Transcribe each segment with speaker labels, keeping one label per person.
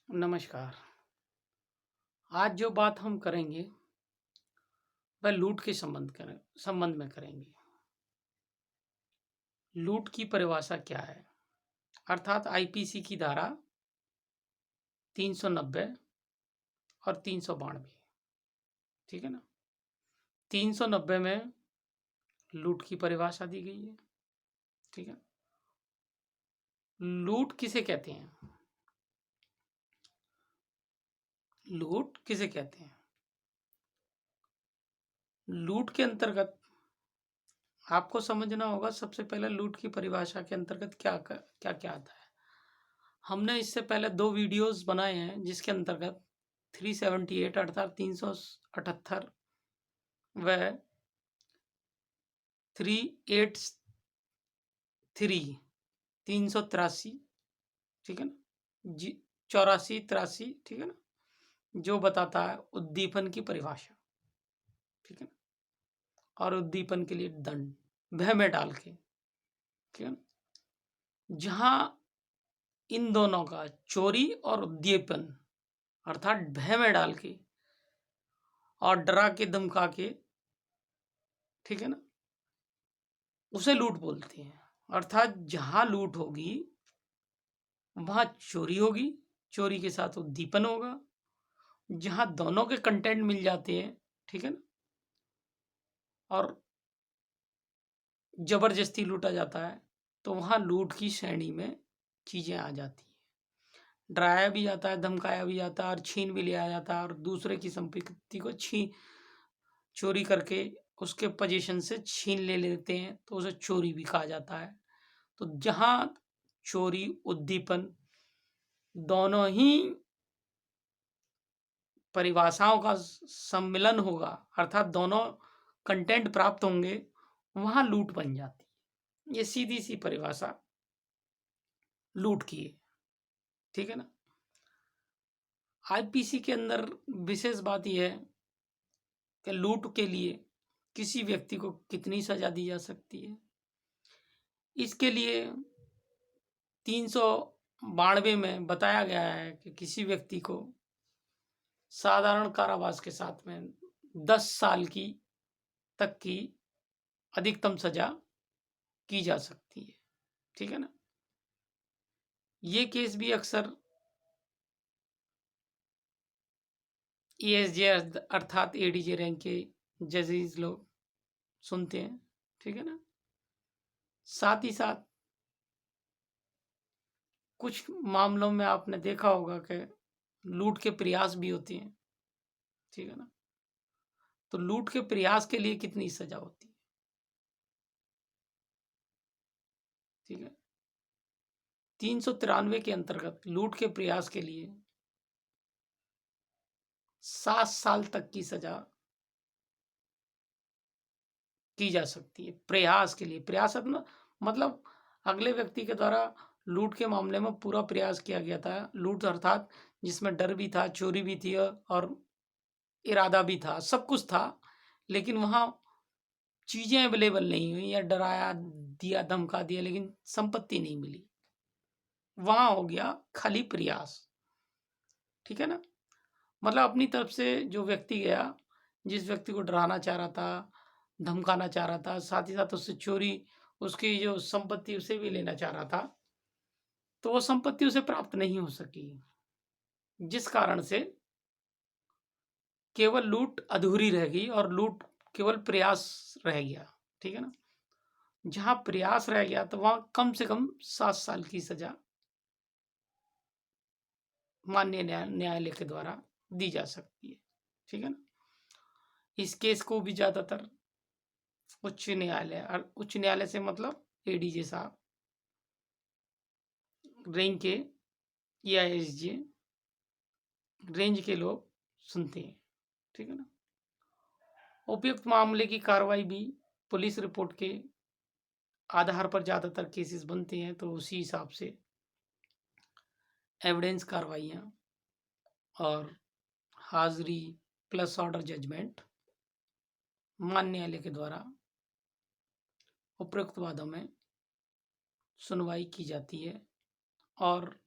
Speaker 1: नमस्कार। आज जो बात हम करेंगे वह लूट के संबंध में करेंगे। लूट की परिभाषा क्या है? अर्थात आईपीसी की धारा 390 और 392, ठीक है ना। 390 में लूट की परिभाषा दी गई है, ठीक है। लूट किसे कहते हैं? लूट किसे कहते हैं? लूट के अंतर्गत आपको समझना होगा सबसे पहले लूट की परिभाषा के अंतर्गत क्या क्या क्या आता है। हमने इससे पहले 2 वीडियोस बनाए हैं जिसके अंतर्गत 378 अर्थात 378 व 383 383, ठीक है ना, जी 84 83, ठीक है ना, जो बताता है उद्दीपन की परिभाषा, ठीक है ना, और उद्दीपन के लिए दंड भय में डाल के, ठीक है ना। जहां इन दोनों का चोरी और उद्दीपन अर्थात भय में डाल के और डरा के धमका के, ठीक है ना, उसे लूट बोलते हैं। अर्थात जहां लूट होगी वहां चोरी होगी, चोरी के साथ उद्दीपन होगा। जहां दोनों के कंटेंट मिल जाते हैं, ठीक है ना, और जबरदस्ती लूटा जाता है, तो वहां लूट की श्रेणी में चीजें आ जाती हैं। डराया भी जाता है, धमकाया भी जाता है और छीन भी लिया जाता है, और दूसरे की संपत्ति को चोरी करके उसके पोजीशन से छीन ले लेते हैं, तो उसे चोरी भी कहा जाता है। तो जहां चोरी उद्दीपन दोनों ही परिभाषाओं का सम्मिलन होगा, अर्थात दोनों कंटेंट प्राप्त होंगे, वहां लूट बन जाती है। ये सीधी सी परिभाषा लूट की है, ठीक है ना। आईपीसी के अंदर विशेष बात यह है कि लूट के लिए किसी व्यक्ति को कितनी सजा दी जा सकती है। इसके लिए 392 में बताया गया है कि किसी व्यक्ति को साधारण कारावास के साथ में 10 साल की तक की अधिकतम सजा की जा सकती है, ठीक है ना। ये केस भी अक्सर एएसजे अर्थात एडीजे रैंक के जजेस लोग सुनते हैं, ठीक है ना। साथ ही साथ कुछ मामलों में आपने देखा होगा कि लूट के प्रयास भी होते हैं, ठीक है ना। तो लूट के प्रयास के लिए कितनी सजा होती है, ठीक है। 393 के अंतर्गत लूट के प्रयास के लिए 7 साल तक की सजा की जा सकती है। प्रयास के लिए, प्रयास मतलब अगले व्यक्ति के द्वारा लूट के मामले में पूरा प्रयास किया गया था। लूट अर्थात जिसमें डर भी था, चोरी भी थी और इरादा भी था, सब कुछ था, लेकिन वहां चीजें अवेलेबल नहीं हुई या डराया दिया, धमका दिया, लेकिन संपत्ति नहीं मिली। वहां हो गया खाली प्रयास, ठीक है ना। मतलब अपनी तरफ से जो व्यक्ति गया, जिस व्यक्ति को डराना चाह रहा था, धमकाना चाह रहा था, साथ ही साथ उससे चोरी, उसकी जो संपत्ति उसे भी लेना चाह रहा था, तो वो संपत्ति उसे प्राप्त नहीं हो सकी, जिस कारण से केवल लूट अधूरी रह गई और लूट केवल प्रयास रह गया, ठीक है ना। जहां प्रयास रह गया तो वहां कम से कम 7 साल की सजा माननीय न्यायालय के द्वारा दी जा सकती है, ठीक है ना। इस केस को भी ज्यादातर उच्च न्यायालय, और उच्च न्यायालय से मतलब एडीजे साहब, रैंक के या एसजे रेंज के लोग सुनते हैं, ठीक है ना। उपयुक्त मामले की कार्रवाई भी पुलिस रिपोर्ट के आधार पर ज्यादातर केसेस बनते हैं, तो उसी हिसाब से एविडेंस कार्रवाइयाँ और हाजिरी प्लस ऑर्डर जजमेंट मान्य न्यायालय के द्वारा उपयुक्त वादों में सुनवाई की जाती है और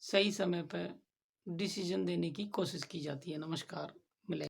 Speaker 1: सही समय पे डिसीजन देने की कोशिश की जाती है। नमस्कार, मिलेंगे।